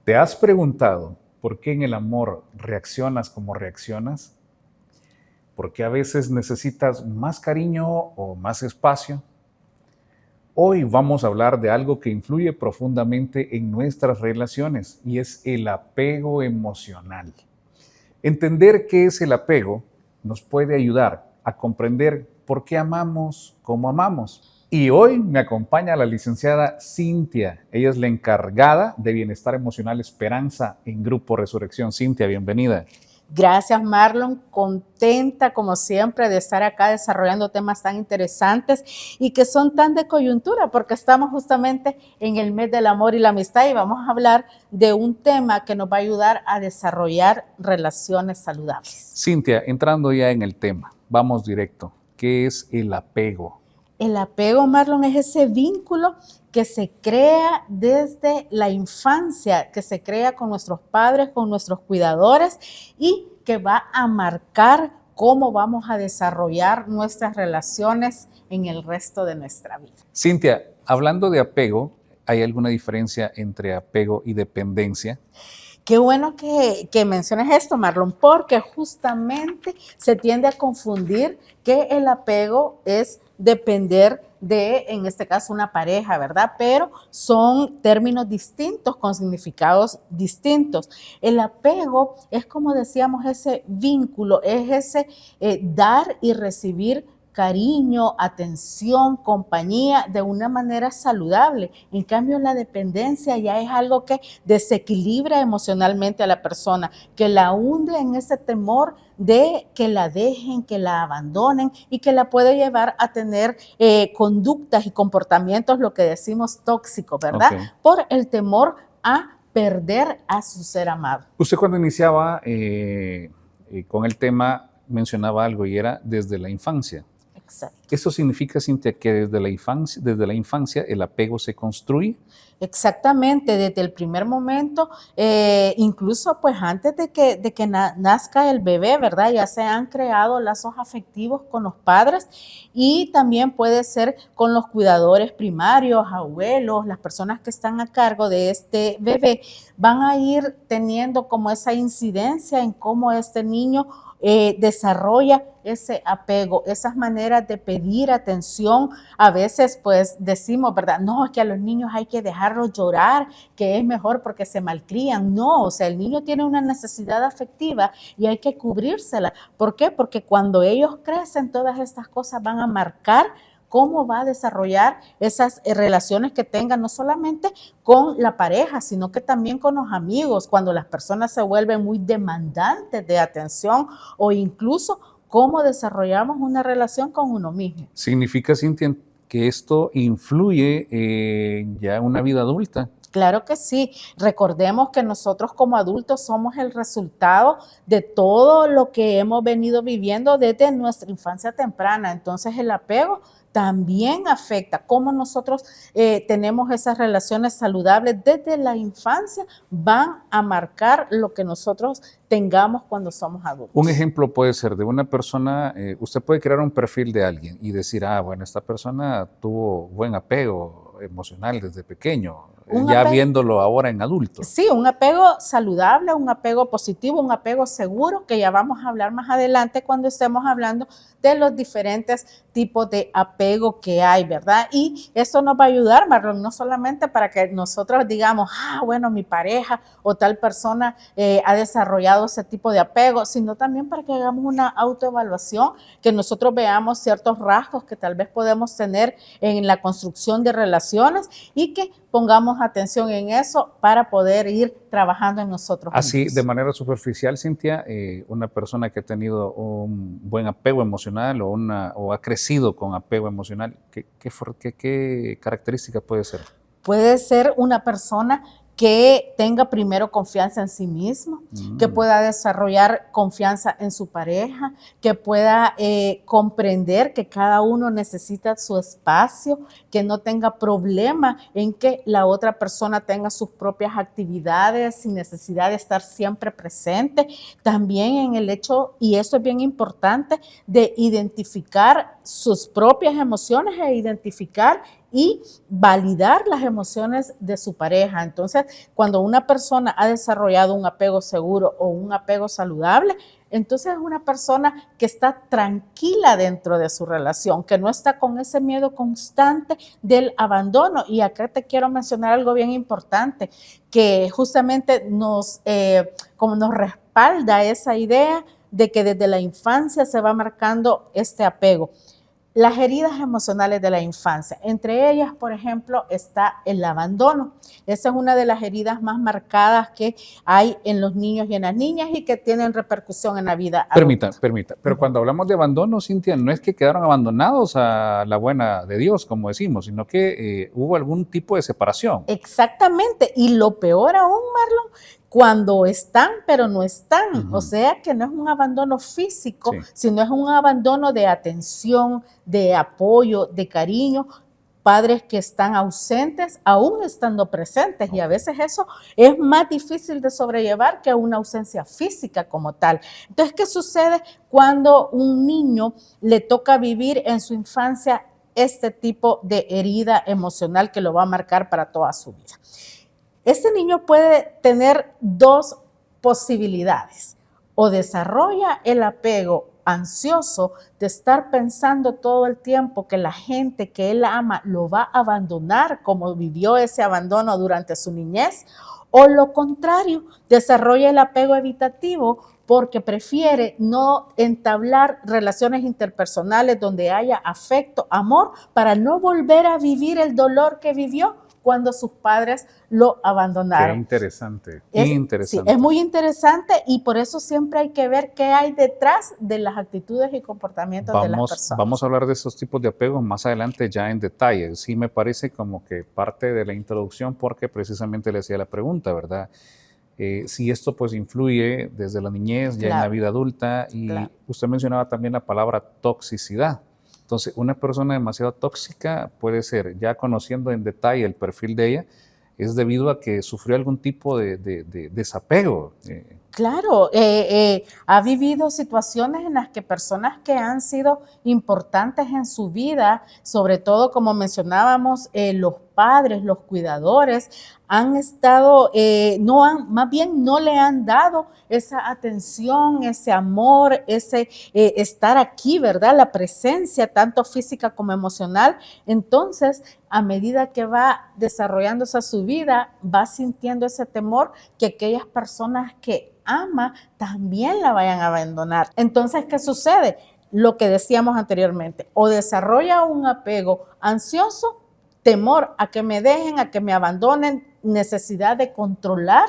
¿Te has preguntado por qué en el amor reaccionas como reaccionas? ¿Por qué a veces necesitas más cariño o más espacio? Hoy vamos a hablar de algo que influye profundamente en nuestras relaciones y es el apego emocional. Entender qué es el apego nos puede ayudar a comprender por qué amamos como amamos. Y hoy me acompaña la licenciada Cintia. Ella es la encargada de Bienestar Emocional Esperanza en Grupo Resurrección. Cintia, bienvenida. Gracias, Marlon. Contenta, como siempre, de estar acá desarrollando temas tan interesantes y que son tan de coyuntura, porque estamos justamente en el mes del amor y la amistad y vamos a hablar de un tema que nos va a ayudar a desarrollar relaciones saludables. Cintia, entrando ya en el tema, vamos directo. ¿Qué es el apego? El apego, Marlon, es ese vínculo que se crea desde la infancia, que se crea con nuestros padres, con nuestros cuidadores y que va a marcar cómo vamos a desarrollar nuestras relaciones en el resto de nuestra vida. Cintia, hablando de apego, ¿hay alguna diferencia entre apego y dependencia? Qué bueno que menciones esto, Marlon, porque justamente se tiende a confundir que el apego es depender de, en este caso, una pareja, ¿verdad? Pero son términos distintos con significados distintos. El apego es, como decíamos, ese vínculo, es ese dar y recibir cariño, atención, compañía de una manera saludable. En cambio, la dependencia ya es algo que desequilibra emocionalmente a la persona, que la hunde en ese temor de que la dejen, que la abandonen y que la puede llevar a tener conductas y comportamientos, lo que decimos tóxicos, ¿verdad? Okay. Por el temor a perder a su ser amado. Usted cuando iniciaba con el tema mencionaba algo y era desde la infancia. Exacto. ¿Eso significa, Cintia, que desde la infancia el apego se construye? Exactamente, desde el primer momento, incluso pues antes de que nazca el bebé, ¿verdad? Ya se han creado lazos afectivos con los padres y también puede ser con los cuidadores primarios, abuelos, las personas que están a cargo de este bebé, van a ir teniendo como esa incidencia en cómo este niño desarrolla ese apego, esas maneras de pedir atención. A veces pues decimos, ¿verdad? No, es que a los niños hay que dejarlos llorar, que es mejor porque se malcrían. No, o sea, el niño tiene una necesidad afectiva y hay que cubrírsela. ¿Por qué? Porque cuando ellos crecen, todas estas cosas van a marcar cómo va a desarrollar esas relaciones que tengan, no solamente con la pareja, sino que también con los amigos, cuando las personas se vuelven muy demandantes de atención o incluso cómo desarrollamos una relación con uno mismo. ¿Significa, Cintia, que esto influye ya en una vida adulta? Claro que sí. Recordemos que nosotros como adultos somos el resultado de todo lo que hemos venido viviendo desde nuestra infancia temprana. Entonces el apego también afecta cómo nosotros tenemos esas relaciones saludables desde la infancia, van a marcar lo que nosotros tengamos cuando somos adultos. Un ejemplo puede ser de una persona, usted puede crear un perfil de alguien y decir, bueno, esta persona tuvo buen apego emocional desde pequeño, ya viéndolo ahora en adulto. Sí, un apego saludable, un apego positivo, un apego seguro, que ya vamos a hablar más adelante cuando estemos hablando de los diferentes tipos de apego que hay, ¿verdad? Y eso nos va a ayudar, Marlon, no solamente para que nosotros digamos, bueno, mi pareja o tal persona ha desarrollado ese tipo de apego, sino también para que hagamos una autoevaluación, que nosotros veamos ciertos rasgos que tal vez podemos tener en la construcción de relaciones y que pongamos atención en eso para poder ir trabajando en nosotros. Así, juntos. de manera superficial, Cintia, una persona que ha tenido un buen apego emocional o ha crecido con apego emocional, ¿qué característica puede ser? Puede ser una persona que tenga primero confianza en sí mismo, que pueda desarrollar confianza en su pareja, que pueda comprender que cada uno necesita su espacio, que no tenga problema en que la otra persona tenga sus propias actividades sin necesidad de estar siempre presente. También en el hecho, y esto es bien importante, de identificar sus propias emociones e identificar y validar las emociones de su pareja. Entonces, cuando una persona ha desarrollado un apego seguro o un apego saludable, entonces es una persona que está tranquila dentro de su relación, que no está con ese miedo constante del abandono. Y acá te quiero mencionar algo bien importante, que justamente como nos respalda esa idea de que desde la infancia se va marcando este apego. Las heridas emocionales de la infancia. Entre ellas, por ejemplo, está el abandono. Esa es una de las heridas más marcadas que hay en los niños y en las niñas y que tienen repercusión en la vida adulta. Permita. Pero cuando hablamos de abandono, Cintia, no es que quedaron abandonados a la buena de Dios, como decimos, sino que hubo algún tipo de separación. Exactamente. Y lo peor aún, Marlon, cuando están, pero no están. O sea que no es un abandono físico, sino es un abandono de atención, de apoyo, de cariño. Padres que están ausentes, aún estando presentes, y a veces eso es más difícil de sobrellevar que una ausencia física como tal. Entonces, ¿qué sucede cuando un niño le toca vivir en su infancia este tipo de herida emocional que lo va a marcar para toda su vida? Este niño puede tener dos posibilidades: o desarrolla el apego ansioso de estar pensando todo el tiempo que la gente que él ama lo va a abandonar, como vivió ese abandono durante su niñez, o lo contrario, desarrolla el apego evitativo porque prefiere no entablar relaciones interpersonales donde haya afecto, amor, para no volver a vivir el dolor que vivió cuando sus padres lo abandonaron. Qué interesante, Sí, es muy interesante, y por eso siempre hay que ver qué hay detrás de las actitudes y comportamientos de las personas. Vamos a hablar de esos tipos de apegos más adelante ya en detalle. Sí me parece como que parte de la introducción, porque precisamente le hacía la pregunta, ¿verdad? Si esto pues influye desde la niñez, ya en la vida adulta, y usted mencionaba también la palabra toxicidad. Entonces, una persona demasiado tóxica puede ser, ya conociendo en detalle el perfil de ella, es debido a que sufrió algún tipo de desapego. Claro, ha vivido situaciones en las que personas que han sido importantes en su vida, sobre todo como mencionábamos, los padres, los cuidadores, han estado, más bien no le han dado esa atención, ese amor, ese estar aquí, ¿verdad? La presencia, tanto física como emocional. Entonces, a medida que va desarrollándose su vida, va sintiendo ese temor que aquellas personas que ama también la vayan a abandonar. Entonces, ¿qué sucede? Lo que decíamos anteriormente, o desarrolla un apego ansioso, temor a que me dejen, a que me abandonen, necesidad de controlar,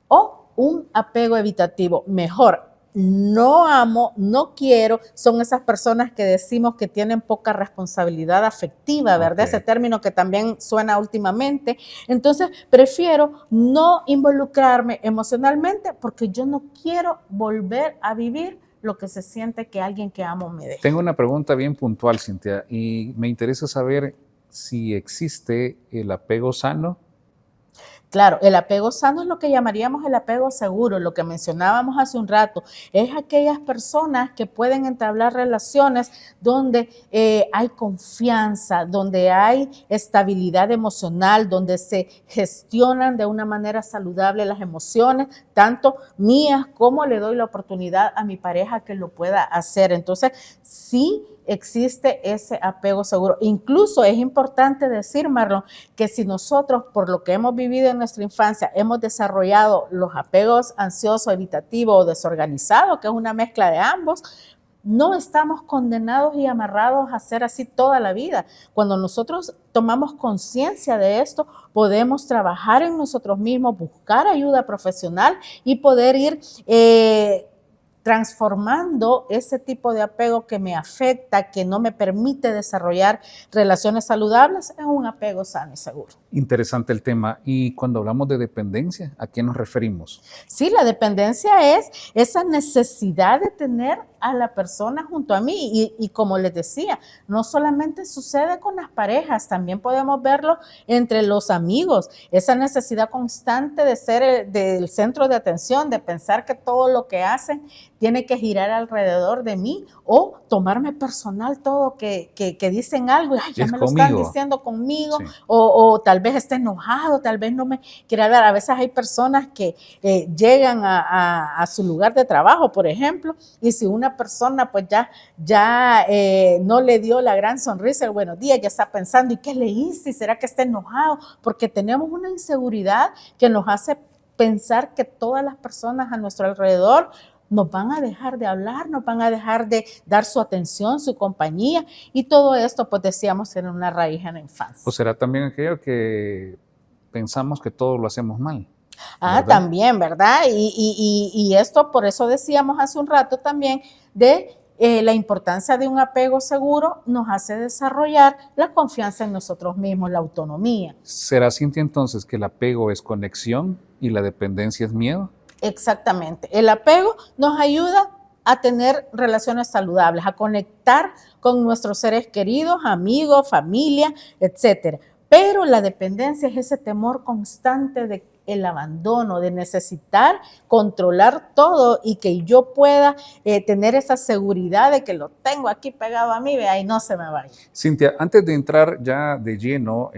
o un apego evitativo. Mejor, no amo, no quiero, son esas personas que decimos que tienen poca responsabilidad afectiva, ¿verdad? Ese término que también suena últimamente. Entonces, prefiero no involucrarme emocionalmente porque yo no quiero volver a vivir lo que se siente que alguien que amo me deja. Tengo una pregunta bien puntual, Cintia, y me interesa saber si existe el apego sano. Claro, el apego sano es lo que llamaríamos el apego seguro, lo que mencionábamos hace un rato. Es aquellas personas que pueden entablar relaciones donde hay confianza, donde hay estabilidad emocional, donde se gestionan de una manera saludable las emociones, tanto mías como le doy la oportunidad a mi pareja que lo pueda hacer. Entonces, sí existe ese apego seguro. Incluso es importante decir, Marlon, que si nosotros, por lo que hemos vivido en nuestra infancia, hemos desarrollado los apegos ansiosos, evitativos o desorganizados, que es una mezcla de ambos, no estamos condenados y amarrados a ser así toda la vida. Cuando nosotros tomamos conciencia de esto, podemos trabajar en nosotros mismos, buscar ayuda profesional y poder ir transformando ese tipo de apego que me afecta, que no me permite desarrollar relaciones saludables, en un apego sano y seguro. Interesante el tema. Y cuando hablamos de dependencia, ¿a qué nos referimos? Sí, la dependencia es esa necesidad de tener a la persona junto a mí. Y como les decía, no solamente sucede con las parejas, también podemos verlo entre los amigos. Esa necesidad constante de ser del centro de atención, de pensar que todo lo que hacen tiene que girar alrededor de mí o tomarme personal todo que dicen algo, ay, ya Es me lo están conmigo. diciendo conmigo, Sí. o tal vez esté enojado, tal vez no me quiera hablar. A veces hay personas que llegan a su lugar de trabajo, por ejemplo, y si una persona pues ya no le dio la gran sonrisa, el buenos días, ya está pensando, ¿y qué le hice? ¿Será que está enojado? Porque tenemos una inseguridad que nos hace pensar que todas las personas a nuestro alrededor nos van a dejar de hablar, nos van a dejar de dar su atención, su compañía, y todo esto, pues decíamos, tiene una raíz en la infancia. ¿O será también aquello que pensamos que todo lo hacemos mal? Ah, ¿Verdad? también, ¿verdad? Y esto, por eso decíamos hace un rato también de la importancia de un apego seguro nos hace desarrollar la confianza en nosotros mismos, la autonomía. ¿Será, Cintia, entonces que el apego es conexión y la dependencia es miedo? Exactamente. El apego nos ayuda a tener relaciones saludables, a conectar con nuestros seres queridos, amigos, familia, etcétera. Pero la dependencia es ese temor constante de el abandono, de necesitar controlar todo y que yo pueda tener esa seguridad de que lo tengo aquí pegado a mí, vea, y no se me vaya. Cintia, antes de entrar ya de lleno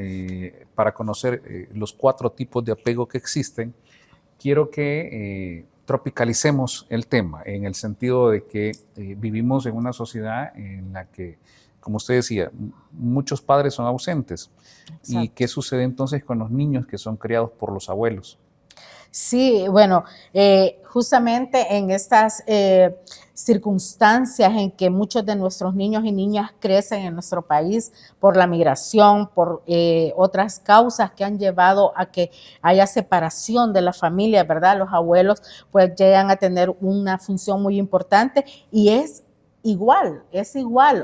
para conocer los 4 tipos de apego que existen, quiero que tropicalicemos el tema en el sentido de que vivimos en una sociedad en la que, como usted decía, muchos padres son ausentes. Exacto. ¿Y qué sucede entonces con los niños que son criados por los abuelos? Sí, bueno, justamente en estas circunstancias en que muchos de nuestros niños y niñas crecen en nuestro país por la migración, por otras causas que han llevado a que haya separación de la familia, ¿verdad? Los abuelos pues llegan a tener una función muy importante y es igual,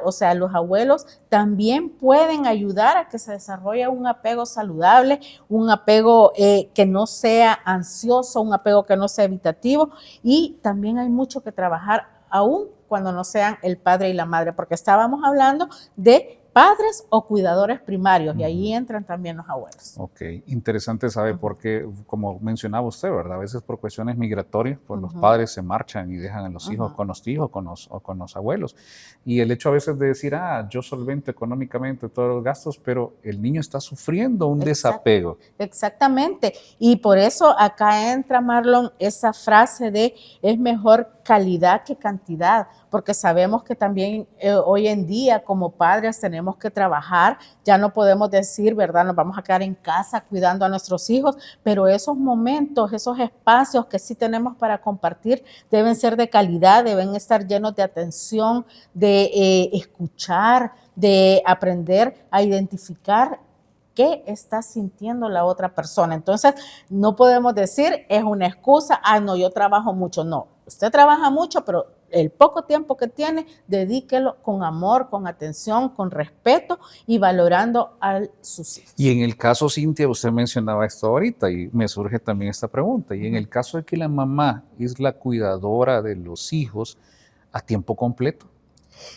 o sea, los abuelos también pueden ayudar a que se desarrolle un apego saludable, un apego que no sea ansioso, un apego que no sea evitativo, y también hay mucho que trabajar aún cuando no sean el padre y la madre, porque estábamos hablando de padres o cuidadores primarios, y ahí entran también los abuelos. Ok, interesante saber porque, como mencionaba usted, ¿verdad? A veces por cuestiones migratorias, pues los padres se marchan y dejan a los hijos con los tíos o con los abuelos. Y el hecho a veces de decir, yo solvento económicamente todos los gastos, pero el niño está sufriendo un desapego. Exactamente. Y por eso acá entra, Marlon, esa frase de es mejor calidad que cantidad, porque sabemos que también hoy en día como padres tenemos que trabajar, ya no podemos decir, ¿verdad? Nos vamos a quedar en casa cuidando a nuestros hijos, pero esos momentos, esos espacios que sí tenemos para compartir deben ser de calidad, deben estar llenos de atención, de escuchar, de aprender a identificar qué está sintiendo la otra persona. Entonces, no podemos decir, es una excusa, no, yo trabajo mucho. No, usted trabaja mucho, pero el poco tiempo que tiene, dedíquelo con amor, con atención, con respeto y valorando a sus hijos. Y en el caso, Cintia, usted mencionaba esto ahorita y me surge también esta pregunta. Y en el caso de que la mamá es la cuidadora de los hijos a tiempo completo.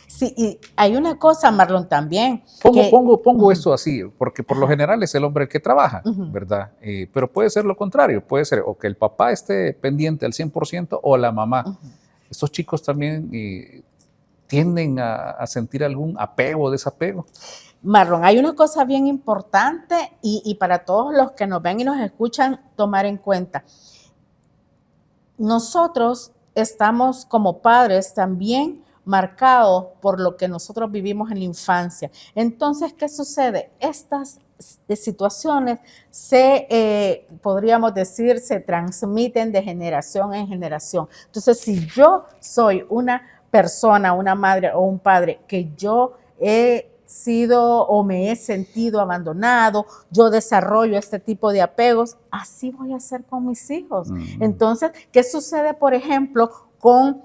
Sí, y hay una cosa, Marlon, también. Pongo esto así, porque por lo general es el hombre el que trabaja, ¿verdad? Pero puede ser lo contrario, puede ser o que el papá esté pendiente al 100% o la mamá. Estos chicos también tienden a sentir algún apego o desapego. Marlon, hay una cosa bien importante y para todos los que nos ven y nos escuchan, tomar en cuenta. Nosotros estamos como padres también marcados por lo que nosotros vivimos en la infancia. Entonces, ¿qué sucede? Estas situaciones podríamos decir, se transmiten de generación en generación. Entonces, si yo soy una persona, una madre o un padre que yo he sido o me he sentido abandonado, yo desarrollo este tipo de apegos, así voy a hacer con mis hijos. Entonces, ¿qué sucede, por ejemplo, con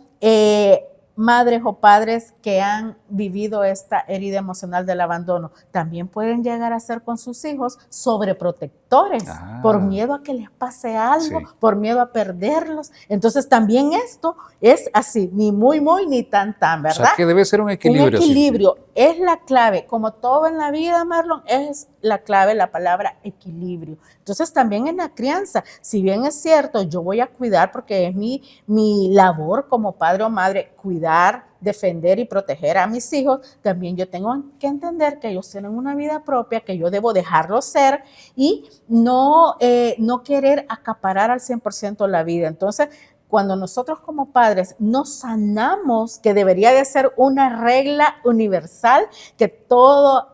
madres o padres que han vivido esta herida emocional del abandono? También pueden llegar a ser con sus hijos sobreprotectores protectores, por miedo a que les pase algo, sí, por miedo a perderlos. Entonces también esto es así, ni muy, muy, ni tan, o ¿verdad? sea que debe ser un Un equilibrio. equilibrio es la clave, como todo en la vida, Marlon, es la clave la palabra equilibrio. Entonces también en la crianza, si bien es cierto, yo voy a cuidar porque es mi labor como padre o madre, cuidar, defender y proteger a mis hijos, también yo tengo que entender que ellos tienen una vida propia, que yo debo dejarlos ser y no querer acaparar al 100% la vida. Entonces, cuando nosotros como padres nos sanamos, que debería de ser una regla universal, que toda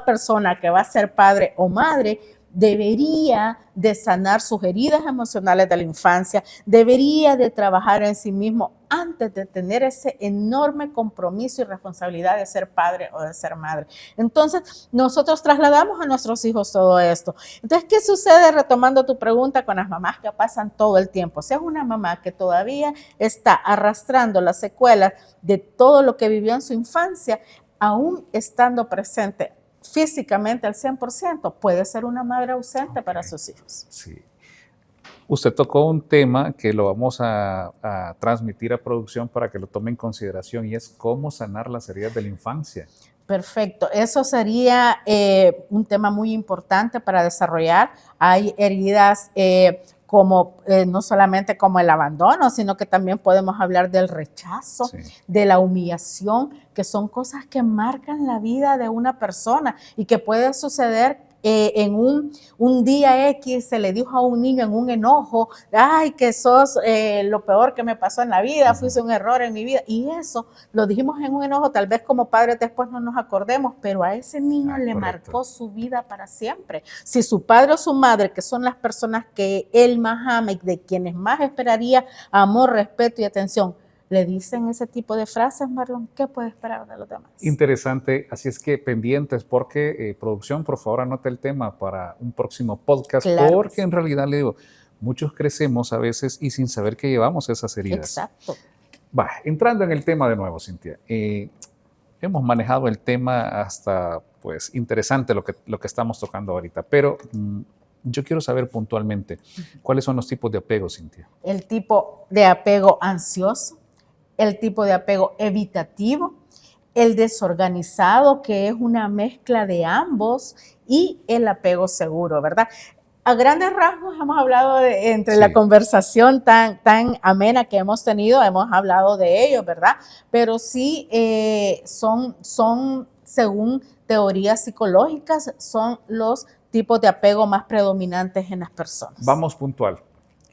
persona que va a ser padre o madre debería de sanar sus heridas emocionales de la infancia, debería de trabajar en sí mismo antes de tener ese enorme compromiso y responsabilidad de ser padre o de ser madre. Entonces, nosotros trasladamos a nuestros hijos todo esto. Entonces, ¿qué sucede, retomando tu pregunta, con las mamás que pasan todo el tiempo? Si es una mamá que todavía está arrastrando las secuelas de todo lo que vivió en su infancia, aún estando presente físicamente al 100%, puede ser una madre ausente para sus hijos. Sí. Usted tocó un tema que lo vamos a transmitir a producción para que lo tome en consideración y es cómo sanar las heridas de la infancia. Perfecto, eso sería un tema muy importante para desarrollar. Hay heridas como no solamente como el abandono, sino que también podemos hablar del rechazo, sí, de la humillación, que son cosas que marcan la vida de una persona y que puede suceder en un día X. Se le dijo a un niño en un enojo, ay, que sos lo peor que me pasó en la vida, fuiste un error en mi vida, y eso lo dijimos en un enojo, tal vez como padres después no nos acordemos, pero a ese niño le marcó su vida para siempre. Si su padre o su madre, que son las personas que él más ama y de quienes más esperaría amor, respeto y atención, le dicen ese tipo de frases, Marlon, ¿qué puede esperar de los demás? Interesante, así es que pendientes, porque producción, por favor, anote el tema para un próximo podcast, claro, porque en realidad le digo, muchos crecemos a veces y sin saber que llevamos esas heridas. Exacto. Va, entrando en el tema de nuevo, Cintia, hemos manejado el tema hasta, pues, interesante lo que estamos tocando ahorita, pero yo quiero saber puntualmente, ¿cuáles son los tipos de apego, Cintia? El tipo de apego ansioso, el tipo de apego evitativo, el desorganizado, que es una mezcla de ambos, y el apego seguro, ¿verdad? A grandes rasgos hemos hablado entre la conversación tan amena que hemos tenido, hemos hablado de ello, ¿verdad? Pero sí son, según teorías psicológicas, son los tipos de apego más predominantes en las personas. Vamos puntual.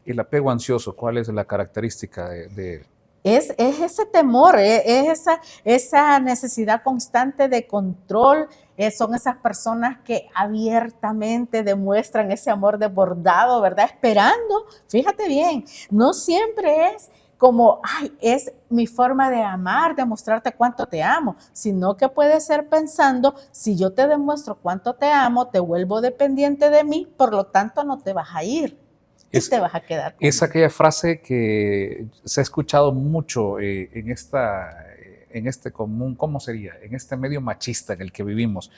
El apego ansioso, ¿cuál es la característica de Es ese temor, es esa necesidad constante de control, son esas personas que abiertamente demuestran ese amor desbordado, ¿verdad? Esperando, fíjate bien, no siempre es como, ay, es mi forma de amar, de mostrarte cuánto te amo, sino que puede ser pensando, si yo te demuestro cuánto te amo, te vuelvo dependiente de mí, por lo tanto no te vas a ir. Y te vas a quedar conmigo. Es aquella frase que se ha escuchado mucho en este común, ¿cómo sería? En este medio machista en el que vivimos.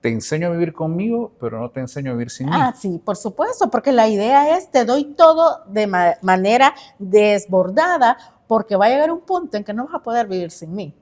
Te enseño a vivir conmigo, pero no te enseño a vivir sin mí. Ah, sí, por supuesto, porque la idea es, te doy todo de manera desbordada, porque va a llegar un punto en que no vas a poder vivir sin mí.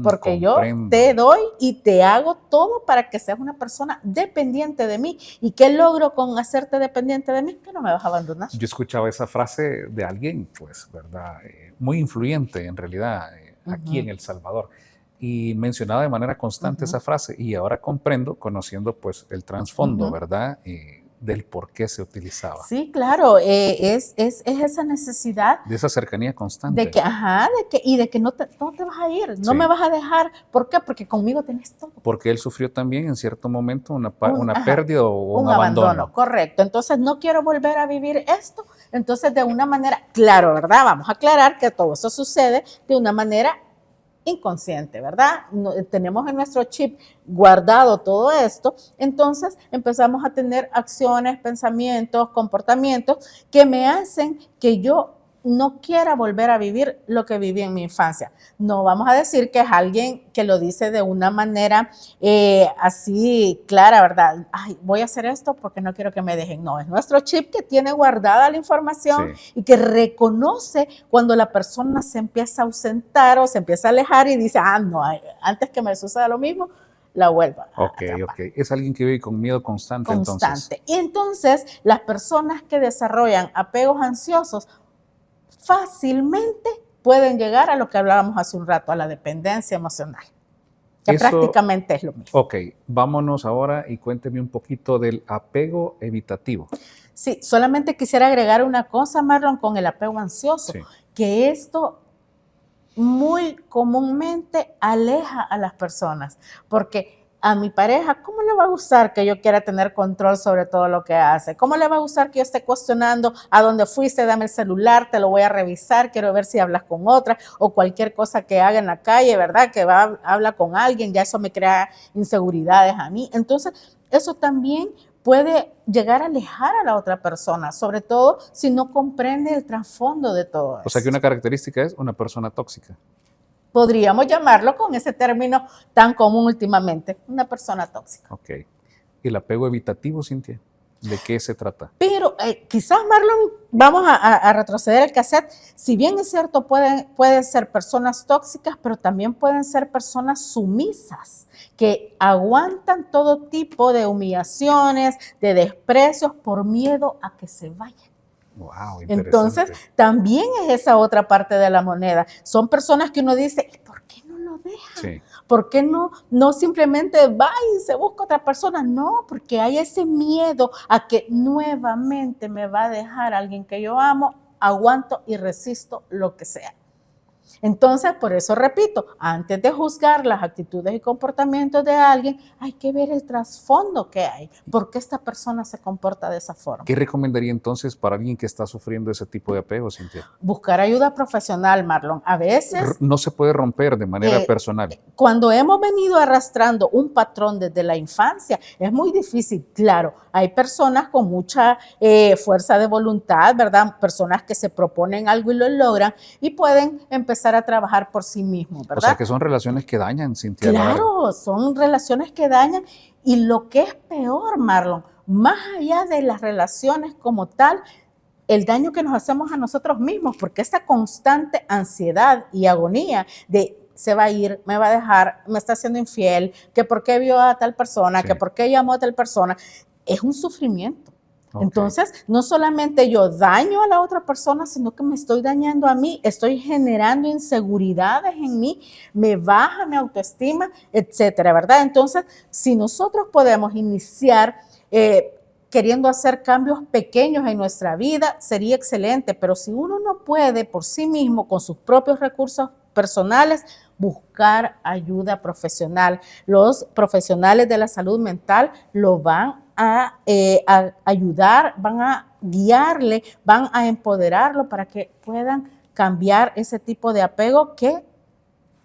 Porque comprendo. Yo te doy y te hago todo para que seas una persona dependiente de mí. ¿Y qué logro con hacerte dependiente de mí? Que no me vas a abandonar. Yo escuchaba esa frase de alguien, pues, ¿verdad? Muy influyente en realidad aquí en El Salvador. Y mencionaba de manera constante esa frase. Y ahora comprendo, conociendo pues el trasfondo, ¿verdad? Del por qué se utilizaba. Sí, claro, es esa necesidad. De esa cercanía constante. De que, de que no te vas a ir, no me vas a dejar. ¿Por qué? Porque conmigo tenés todo. Porque él sufrió también en cierto momento una pérdida o un abandono. Correcto, entonces no quiero volver a vivir esto. Entonces de una manera, claro, ¿verdad? Vamos a aclarar que todo eso sucede de una manera inconsciente, ¿verdad? Tenemos en nuestro chip guardado todo esto, entonces empezamos a tener acciones, pensamientos, comportamientos que me hacen que yo no quiera volver a vivir lo que viví en mi infancia. No vamos a decir que es alguien que lo dice de una manera así clara, ¿verdad? Ay, voy a hacer esto porque no quiero que me dejen. No, es nuestro chip que tiene guardada la información y que reconoce cuando la persona se empieza a ausentar o se empieza a alejar y dice, no, antes que me suceda lo mismo, la vuelva a atrapar. Ok. Es alguien que vive con miedo constante. Constante. Y entonces, las personas que desarrollan apegos ansiosos fácilmente pueden llegar a lo que hablábamos hace un rato, a la dependencia emocional, que eso, prácticamente es lo mismo. Ok, vámonos ahora y cuénteme un poquito del apego evitativo. Sí, solamente quisiera agregar una cosa, Marlon, con el apego ansioso, que esto muy comúnmente aleja a las personas, porque a mi pareja, ¿cómo le va a gustar que yo quiera tener control sobre todo lo que hace? ¿Cómo le va a gustar que yo esté cuestionando a dónde fuiste? Dame el celular, te lo voy a revisar, quiero ver si hablas con otra, o cualquier cosa que haga en la calle, ¿verdad? Que habla con alguien, ya eso me crea inseguridades a mí. Entonces, eso también puede llegar a alejar a la otra persona, sobre todo si no comprende el trasfondo de todo eso. O sea que una característica es una persona tóxica. Podríamos llamarlo con ese término tan común últimamente, una persona tóxica. Ok. ¿Y el apego evitativo, Cintia? ¿De qué se trata? Pero quizás, Marlon, vamos a retroceder el cassette. Si bien es cierto, pueden ser personas tóxicas, pero también pueden ser personas sumisas, que aguantan todo tipo de humillaciones, de desprecios por miedo a que se vayan. Wow, entonces, también es esa otra parte de la moneda. Son personas que uno dice, ¿por qué no lo dejan? Sí. ¿Por qué no simplemente va y se busca otra persona? No, porque hay ese miedo a que nuevamente me va a dejar alguien que yo amo, aguanto y resisto lo que sea. Entonces, por eso repito, antes de juzgar las actitudes y comportamientos de alguien, hay que ver el trasfondo que hay, por qué esta persona se comporta de esa forma. ¿Qué recomendaría entonces para alguien que está sufriendo ese tipo de apego, Cintia? Buscar ayuda profesional, Marlon. A veces... No se puede romper de manera personal. Cuando hemos venido arrastrando un patrón desde la infancia, es muy difícil, claro. Hay personas con mucha fuerza de voluntad, ¿verdad? Personas que se proponen algo y lo logran y pueden empezar a trabajar por sí mismos, ¿verdad? O sea, que son relaciones que dañan, Cintia. Claro, son relaciones que dañan y lo que es peor, Marlon, más allá de las relaciones como tal, el daño que nos hacemos a nosotros mismos, porque esta constante ansiedad y agonía de se va a ir, me va a dejar, me está haciendo infiel, que por qué vio a tal persona, que por qué llamó a tal persona, es un sufrimiento. Entonces, no solamente yo daño a la otra persona, sino que me estoy dañando a mí, estoy generando inseguridades en mí, me baja mi autoestima, etcétera, ¿verdad? Entonces, si nosotros podemos iniciar queriendo hacer cambios pequeños en nuestra vida, sería excelente, pero si uno no puede por sí mismo, con sus propios recursos personales, buscar ayuda profesional. Los profesionales de la salud mental lo van a ayudar, van a guiarle, van a empoderarlo para que puedan cambiar ese tipo de apego que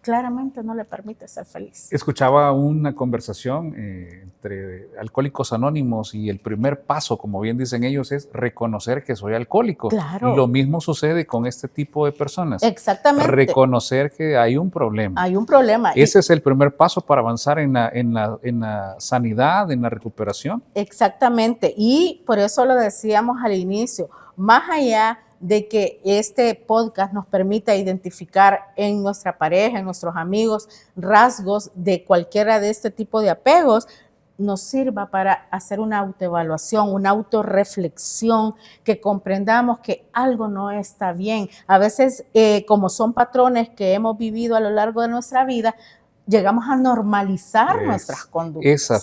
claramente no le permite ser feliz. Escuchaba una conversación entre Alcohólicos Anónimos y el primer paso, como bien dicen ellos, es reconocer que soy alcohólico. Claro. Lo mismo sucede con este tipo de personas. Exactamente. Reconocer que hay un problema. Hay un problema. Ese es el primer paso para avanzar en la sanidad, en la recuperación. Exactamente. Y por eso lo decíamos al inicio, más allá de que este podcast nos permita identificar en nuestra pareja, en nuestros amigos, rasgos de cualquiera de este tipo de apegos, nos sirva para hacer una autoevaluación, una autorreflexión, que comprendamos que algo no está bien. A veces, como son patrones que hemos vivido a lo largo de nuestra vida, llegamos a normalizar nuestras conductas.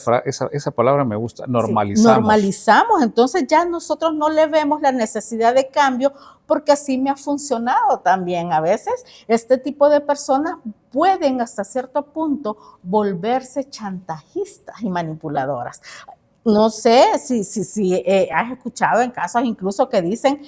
Esa palabra me gusta, normalizamos. Sí, normalizamos, entonces ya nosotros no le vemos la necesidad de cambio porque así me ha funcionado también. A veces este tipo de personas pueden hasta cierto punto volverse chantajistas y manipuladoras. No sé si has escuchado en casos incluso que dicen,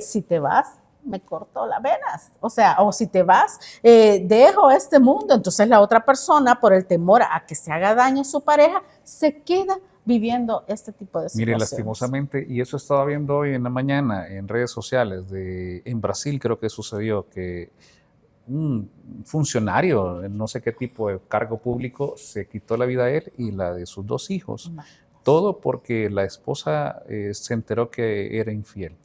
si te vas, me corto las venas, o sea, o si te vas, dejo este mundo. Entonces la otra persona, por el temor a que se haga daño a su pareja, se queda viviendo este tipo de Mire, situaciones. lastimosamente, y eso estaba viendo hoy en la mañana en redes sociales, en Brasil creo que sucedió que un funcionario, no sé qué tipo de cargo público, se quitó la vida a él y la de sus 2 hijos. Todo porque la esposa se enteró que era infiel.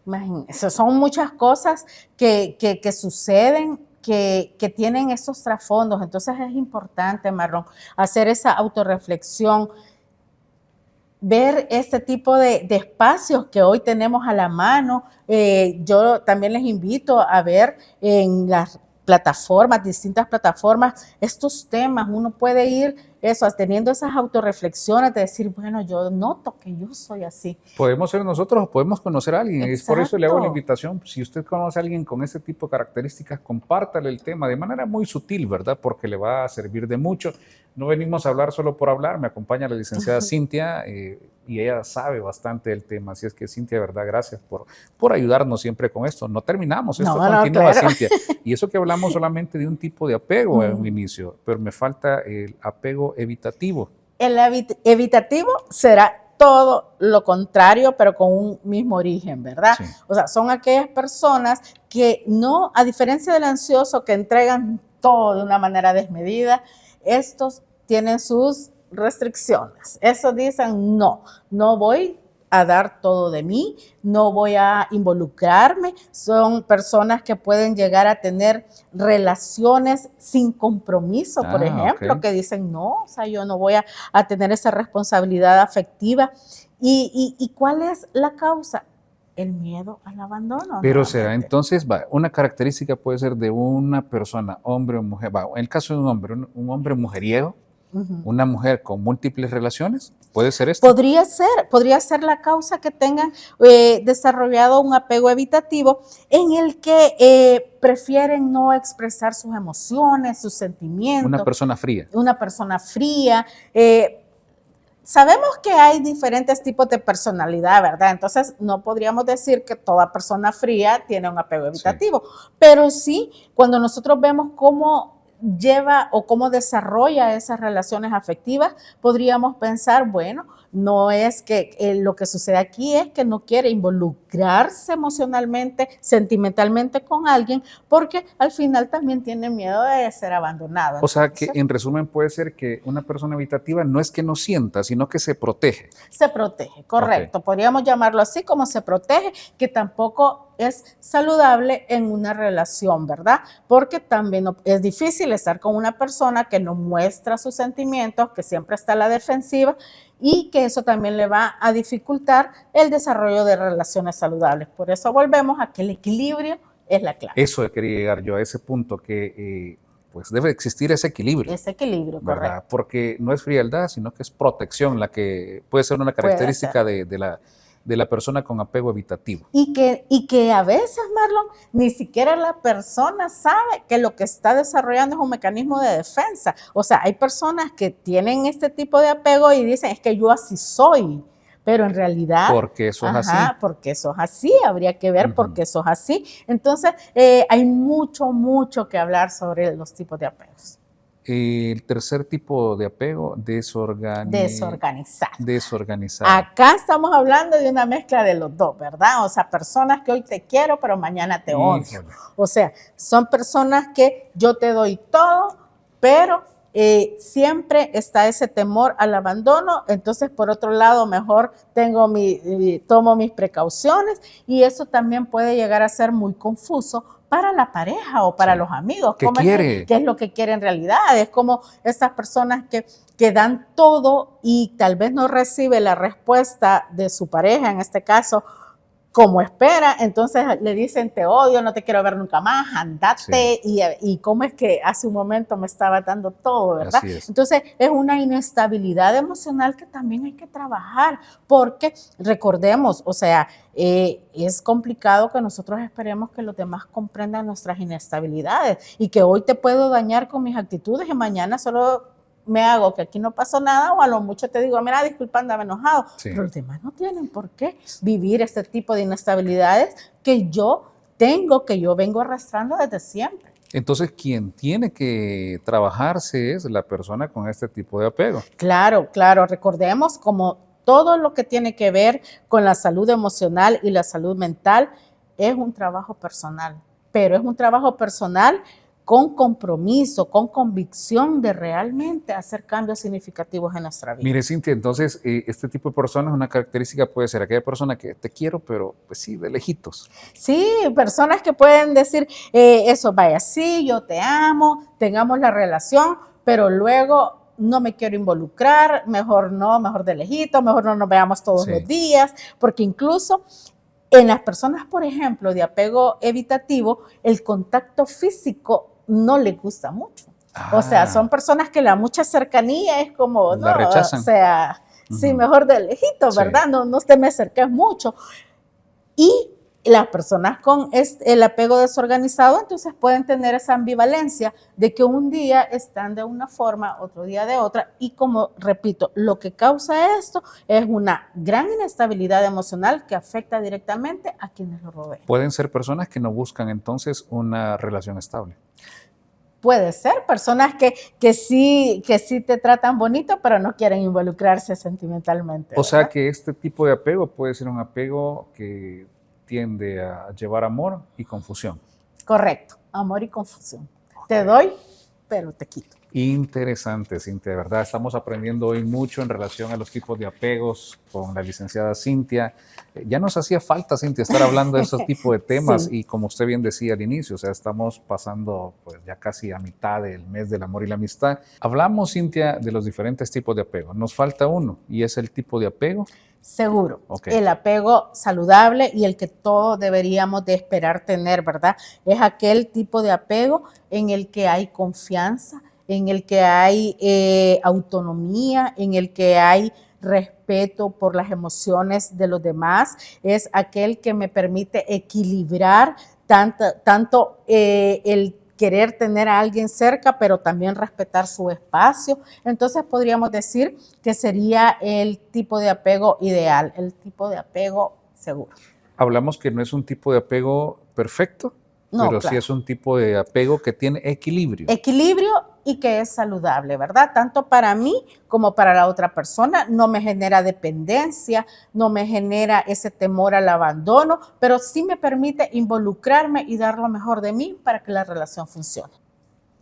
Imagínense, son muchas cosas que suceden, que tienen esos trasfondos. Entonces es importante, Marlon, hacer esa autorreflexión, ver este tipo de espacios que hoy tenemos a la mano. Yo también les invito a ver en las plataformas, distintas plataformas, estos temas. Uno puede ir teniendo esas autorreflexiones de decir, bueno, yo noto que yo soy así. Podemos ser nosotros o podemos conocer a alguien. Es por eso le hago la invitación. Si usted conoce a alguien con este tipo de características, compártale el tema de manera muy sutil, ¿verdad? Porque le va a servir de mucho. No venimos a hablar solo por hablar. Me acompaña la licenciada Cintia y ella sabe bastante del tema. Así es que, Cintia, de verdad, gracias por ayudarnos siempre con esto. No terminamos, esto continúa, claro. Cintia. Y eso que hablamos solamente de un tipo de apego en un inicio, pero me falta el apego evitativo. El evitativo será todo lo contrario, pero con un mismo origen, ¿verdad? Sí. O sea, son aquellas personas que no, a diferencia del ansioso, que entregan todo de una manera desmedida, estos tienen sus restricciones. Estos dicen, no voy a dar todo de mí, no voy a involucrarme. Son personas que pueden llegar a tener relaciones sin compromiso, por ejemplo, que dicen, no, o sea, yo no voy a tener esa responsabilidad afectiva. ¿Y cuál es la causa? El miedo al abandono. Pero será entonces, una característica puede ser de una persona, hombre o mujer, en el caso de un hombre mujeriego, una mujer con múltiples relaciones, ¿puede ser esto? Podría ser la causa que tengan desarrollado un apego evitativo en el que prefieren no expresar sus emociones, sus sentimientos. Una persona fría. Una persona fría. Sabemos que hay diferentes tipos de personalidad, ¿verdad? Entonces, no podríamos decir que toda persona fría tiene un apego evitativo, pero sí, cuando nosotros vemos cómo lleva o cómo desarrolla esas relaciones afectivas, podríamos pensar, bueno, no es que lo que sucede aquí es que no quiere involucrarse emocionalmente, sentimentalmente con alguien, porque al final también tiene miedo de ser abandonado. O sea, que en resumen puede ser que una persona evitativa no es que no sienta, sino que se protege. Se protege, correcto. Okay. Podríamos llamarlo así, como se protege, que tampoco es saludable en una relación, ¿verdad? Porque también es difícil estar con una persona que no muestra sus sentimientos, que siempre está a la defensiva, y que eso también le va a dificultar el desarrollo de relaciones saludables. Por eso volvemos a que el equilibrio es la clave. Eso quería llegar yo, a ese punto que pues debe existir ese equilibrio. Ese equilibrio, ¿verdad? Correcto. Porque no es frialdad, sino que es protección, la que puede ser una característica de la persona con apego evitativo. Y que a veces, Marlon, ni siquiera la persona sabe que lo que está desarrollando es un mecanismo de defensa. O sea, hay personas que tienen este tipo de apego y dicen, es que yo así soy. Pero en realidad... Porque eso es así. Porque eso es así, habría que ver por qué eso es así. Entonces, hay mucho que hablar sobre los tipos de apegos. El tercer tipo de apego, desorganizado. Acá estamos hablando de una mezcla de los dos, ¿verdad? O sea, personas que hoy te quiero, pero mañana te odio. O sea, son personas que yo te doy todo, pero siempre está ese temor al abandono. Entonces, por otro lado, mejor tomo mis precauciones, y eso también puede llegar a ser muy confuso para la pareja o para los amigos. ¿Qué quiere? ¿Qué es lo que quiere en realidad? Es como estas personas que dan todo y tal vez no recibe la respuesta de su pareja, en este caso, como espera. Entonces le dicen, te odio, no te quiero ver nunca más, andate. Sí. Y cómo es que hace un momento me estaba dando todo, ¿verdad? Entonces es una inestabilidad emocional que también hay que trabajar, porque recordemos, o sea, es complicado que nosotros esperemos que los demás comprendan nuestras inestabilidades, y que hoy te puedo dañar con mis actitudes y mañana solo me hago que aquí no pasó nada, o a lo mucho te digo, mira, disculpa, andaba enojado. Sí. Pero los demás no tienen por qué vivir este tipo de inestabilidades que yo vengo arrastrando desde siempre. Entonces, quien tiene que trabajarse es la persona con este tipo de apego. Claro, claro, recordemos como todo lo que tiene que ver con la salud emocional y la salud mental es un trabajo personal, pero es un trabajo personal con compromiso, con convicción de realmente hacer cambios significativos en nuestra vida. Mire, Cintia, entonces este tipo de personas, una característica puede ser aquella persona que te quiero, pero pues sí, de lejitos. Sí, personas que pueden decir eso, vaya, sí, yo te amo, tengamos la relación, pero luego no me quiero involucrar, mejor no, mejor de lejito, mejor no nos veamos todos los días, porque incluso en las personas, por ejemplo, de apego evitativo, el contacto físico no les gusta mucho. O sea, son personas que la mucha cercanía es como, la no, rechazan. o sea, sí, mejor de lejito, ¿verdad? No, no te me acerques mucho. Y las personas con el apego desorganizado entonces pueden tener esa ambivalencia de que un día están de una forma, otro día de otra, y como repito, lo que causa esto es una gran inestabilidad emocional que afecta directamente a quienes lo rodean. Pueden ser personas que no buscan entonces una relación estable. Puede ser personas que sí te tratan bonito, pero no quieren involucrarse sentimentalmente. O sea que este tipo de apego puede ser un apego que tiende a llevar amor y confusión. Correcto, amor y confusión. Te doy, pero te quito. Interesante, Cintia, de verdad. Estamos aprendiendo hoy mucho en relación a los tipos de apegos con la licenciada Cintia. Ya nos hacía falta, Cintia, estar hablando de esos tipos de temas y como usted bien decía al inicio, o sea, estamos pasando pues ya casi a mitad del mes del amor y la amistad. Hablamos, Cintia, de los diferentes tipos de apego. Nos falta uno y es el tipo de apego. Seguro, el apego saludable y el que todos deberíamos de esperar tener, ¿verdad? Es aquel tipo de apego en el que hay confianza, en el que hay autonomía, en el que hay respeto por las emociones de los demás, es aquel que me permite equilibrar tanto el querer tener a alguien cerca, pero también respetar su espacio. Entonces podríamos decir que sería el tipo de apego ideal, el tipo de apego seguro. Hablamos que no es un tipo de apego perfecto, no, pero sí es un tipo de apego que tiene equilibrio. Equilibrio y que es saludable, ¿verdad? Tanto para mí como para la otra persona. No me genera dependencia, no me genera ese temor al abandono, pero sí me permite involucrarme y dar lo mejor de mí para que la relación funcione.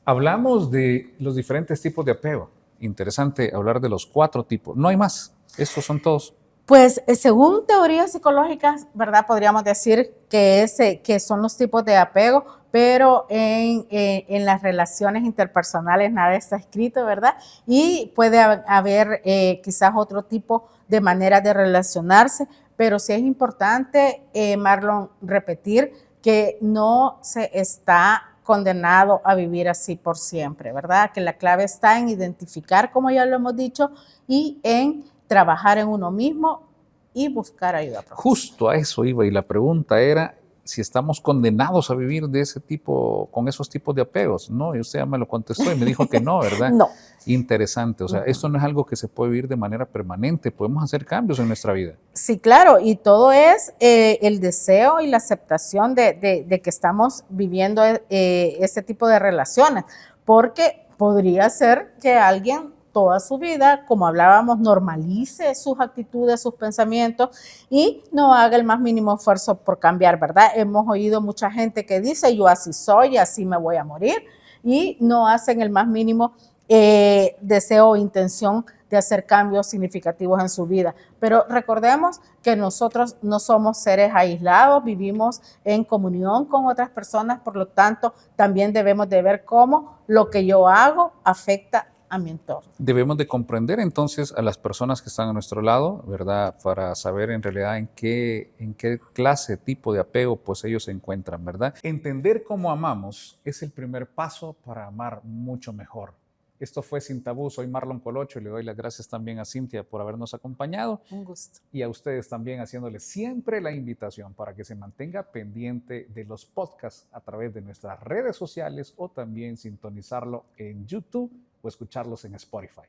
Hablamos de los diferentes tipos de apego. Interesante hablar de los 4 tipos. No hay más. Estos son todos. Pues según teorías psicológicas, ¿verdad? Podríamos decir que son los tipos de apego, pero en las relaciones interpersonales nada está escrito, ¿verdad? Y puede haber quizás otro tipo de manera de relacionarse, pero sí es importante, Marlon, repetir que no se está condenado a vivir así por siempre, ¿verdad? Que la clave está en identificar, como ya lo hemos dicho, y en trabajar en uno mismo y buscar ayuda profesional. Justo a eso iba y la pregunta era si estamos condenados a vivir de ese tipo, con esos tipos de apegos. No, y usted ya me lo contestó y me dijo que no, ¿verdad? No. Interesante, o sea, esto no es algo que se puede vivir de manera permanente, podemos hacer cambios en nuestra vida. Sí, claro, y todo es el deseo y la aceptación de que estamos viviendo ese tipo de relaciones, porque podría ser que alguien toda su vida, como hablábamos, normalice sus actitudes, sus pensamientos y no haga el más mínimo esfuerzo por cambiar, ¿verdad? Hemos oído mucha gente que dice, yo así soy, así me voy a morir, y no hacen el más mínimo deseo o intención de hacer cambios significativos en su vida. Pero recordemos que nosotros no somos seres aislados, vivimos en comunión con otras personas, por lo tanto, también debemos de ver cómo lo que yo hago afecta a mi entorno. Debemos de comprender entonces a las personas que están a nuestro lado, ¿verdad? Para saber en realidad en qué clase, tipo de apego pues ellos se encuentran, ¿verdad? Entender cómo amamos es el primer paso para amar mucho mejor. Esto fue Sin Tabú, soy Marlon Colocho y le doy las gracias también a Cintia por habernos acompañado. Un gusto. Y a ustedes también haciéndoles siempre la invitación para que se mantenga pendiente de los podcasts a través de nuestras redes sociales o también sintonizarlo en YouTube o escucharlos en Spotify.